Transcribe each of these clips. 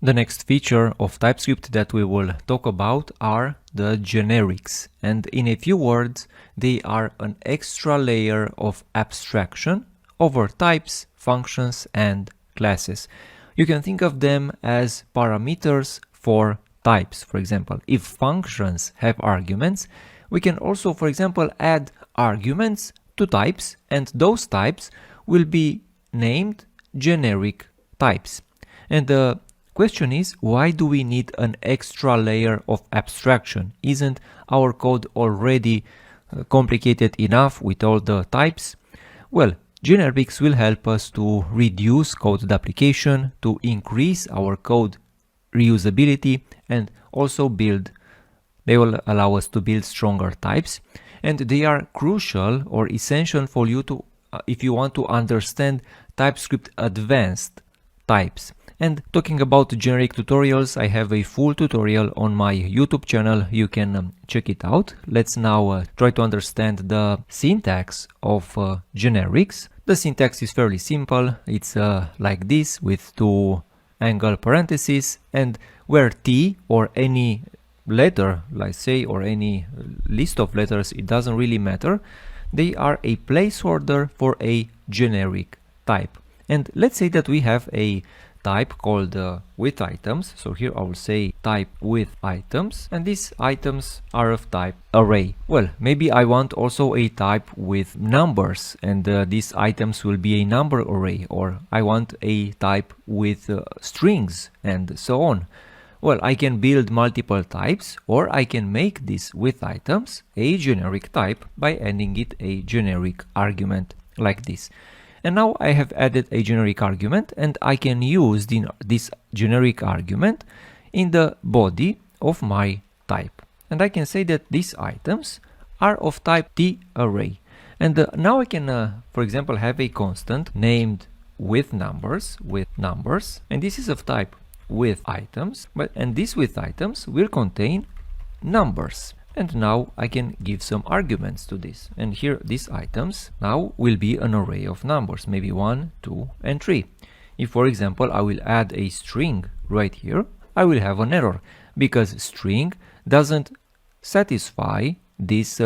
The next feature of TypeScript that we will talk about are the generics, and in a few words, they are an extra layer of abstraction over types, functions, and classes. You can think of them as parameters for types. For example, if functions have arguments, we can also, for example, add arguments to types, and those types will be named generic types. And the question is, why do we need an extra layer of abstraction? Isn't our code already complicated enough with all the types? Well, generics will help us to reduce code duplication, to increase our code reusability, and also they will allow us to build stronger types. And they are crucial or essential for you to, if you want to understand TypeScript advanced types. And talking about generic tutorials, I have a full tutorial on my YouTube channel. You can check it out. Let's now try to understand the syntax of generics. The syntax is fairly simple. It's like this with two angle parentheses, and where T or any letter, let's say, or any list of letters, it doesn't really matter. They are a placeholder for a generic type. And let's say that we have a type called with items. So here I will say type with items, and these items are of type array. Well, maybe I want also a type with numbers, and these items will be a number array, or I want a type with strings, and so on. Well, I can build multiple types, or I can make this with items a generic type by adding it a generic argument like this. And now I have added a generic argument, and I can use this generic argument in the body of my type. And I can say that these items are of type T array. And now I can, for example, have a constant named with numbers, and this is of type with items, and this with items will contain numbers. And now I can give some arguments to this. And here these items now will be an array of numbers, maybe 1, 2, and 3. If, for example, I will add a string right here, I will have an error because string doesn't satisfy this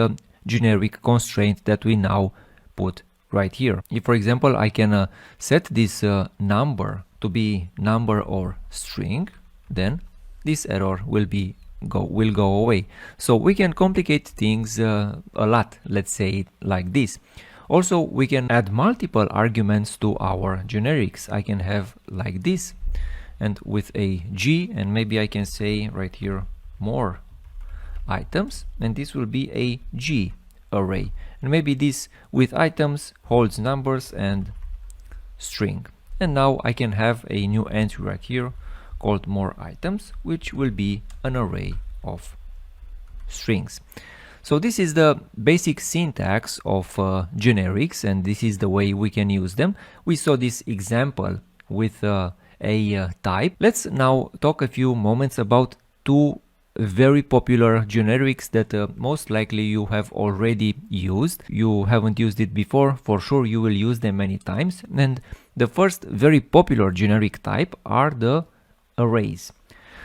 generic constraint that we now put right here. If, for example, I can set this number to be number or string, then this error will go away. So we can complicate things a lot, let's say it like this. Also, we can add multiple arguments to our generics. I can have like this, and with a G, and maybe I can say right here more items, and this will be a G array. And maybe this with items holds numbers and string. And now I can have a new entry right here called more items, which will be an array of strings. So this is the basic syntax of generics, and this is the way we can use them. We saw this example with a type. Let's now talk a few moments about two very popular generics that most likely you have already used. You haven't used it before, for sure you will use them many times. And the first very popular generic type are the arrays.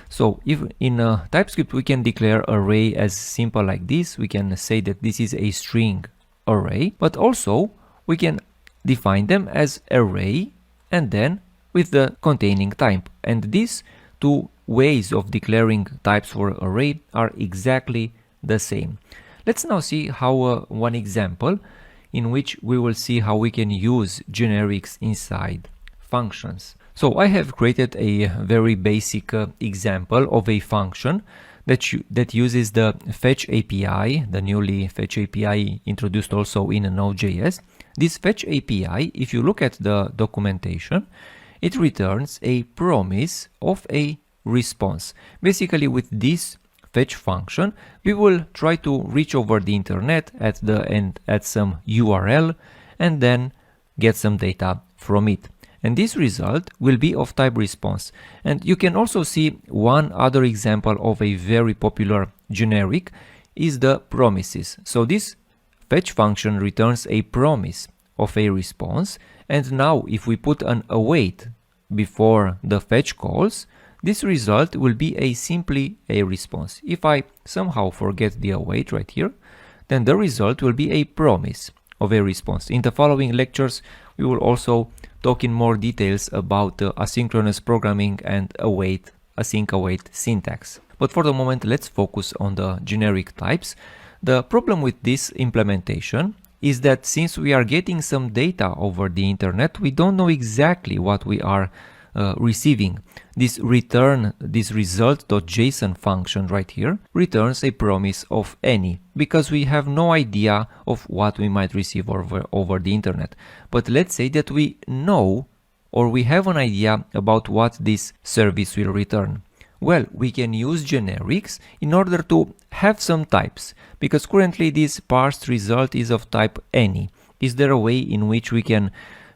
So if in TypeScript we can declare array as simple like this, we can say that this is a string array, but also we can define them as array and then with the containing type. And these two ways of declaring types for array are exactly the same. Let's now see how one example in which we will see how we can use generics inside functions. So I have created a very basic example of a function that uses the fetch API, the newly fetch API introduced also in Node.js. This fetch API, if you look at the documentation, it returns a promise of a response. Basically, with this fetch function, we will try to reach over the internet at the end at some URL and then get some data from it. And this result will be of type response. And you can also see one other example of a very popular generic is the promises. So this fetch function returns a promise of a response. And now if we put an await before the fetch calls, this result will be simply a response. If I somehow forget the await right here, then the result will be a promise of a response. In the following lectures, we will also talk in more details about asynchronous programming and async await syntax. But for the moment, let's focus on the generic types. The problem with this implementation is that since we are getting some data over the internet, we don't know exactly what we are receiving. This result.json function right here returns a promise of any, because we have no idea of what we might receive over the internet. But let's say that we know, or we have an idea about what this service will return. Well, we can use generics in order to have some types, because currently this parsed result is of type any. Is there a way in which we can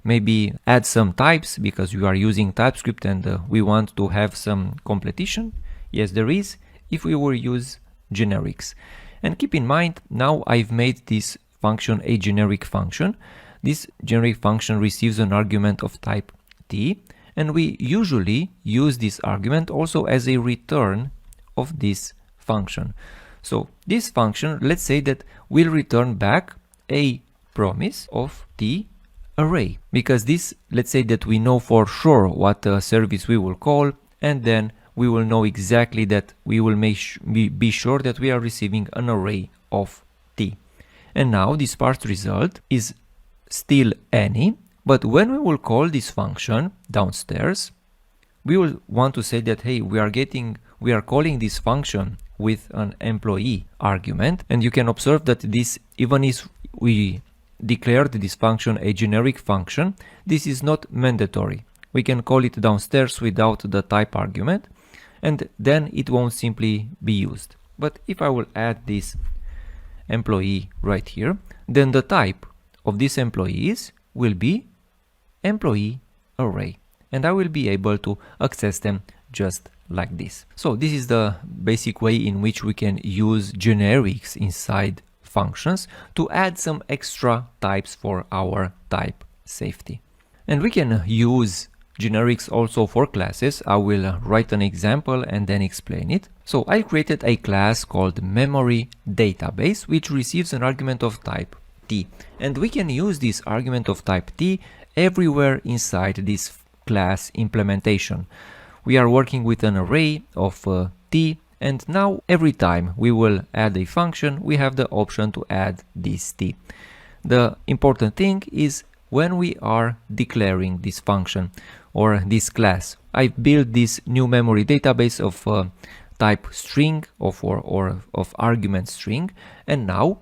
maybe add some types, because we are using TypeScript and we want to have some completion? Yes, there is, if we will use generics. And keep in mind, now I've made this function a generic function. This generic function receives an argument of type t, and we usually use this argument also as a return of this function. So this function, let's say that will return back a promise of t array, because this, let's say that we know for sure what service we will call, and then we will know exactly that we will be sure that we are receiving an array of t. And now this parsed result is still any, but when we will call this function downstairs, we will want to say that, hey, we are calling this function with an employee argument, and you can observe that this, even if we declared this function a generic function, this is not mandatory. We can call it downstairs without the type argument, and then it won't simply be used. But if I will add this employee right here, then the type of these employees will be employee array, and I will be able to access them just like this. So this is the basic way in which we can use generics inside functions to add some extra types for our type safety. And we can use generics also for classes. I will write an example and then explain it. So I created a class called memory database, which receives an argument of type t, and we can use this argument of type t everywhere inside this class implementation. We are working with an array of t, and now every time we will add a function, we have the option to add this t. The important thing is when we are declaring this function or this class. I've built this new memory database of type string or of argument string, and now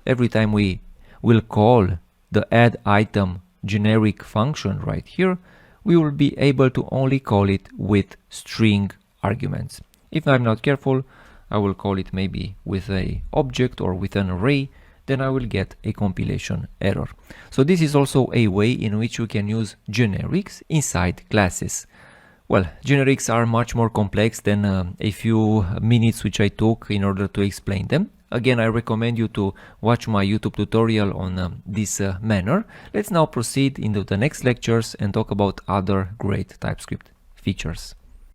every time we will call the add item generic function right here, we will be able to only call it with string arguments. If I'm not careful, I will call it maybe with a object or with an array, then I will get a compilation error. So this is also a way in which you can use generics inside classes. Well, generics are much more complex than a few minutes which I took in order to explain them. Again, I recommend you to watch my YouTube tutorial on this manner. Let's now proceed into the next lectures and talk about other great TypeScript features.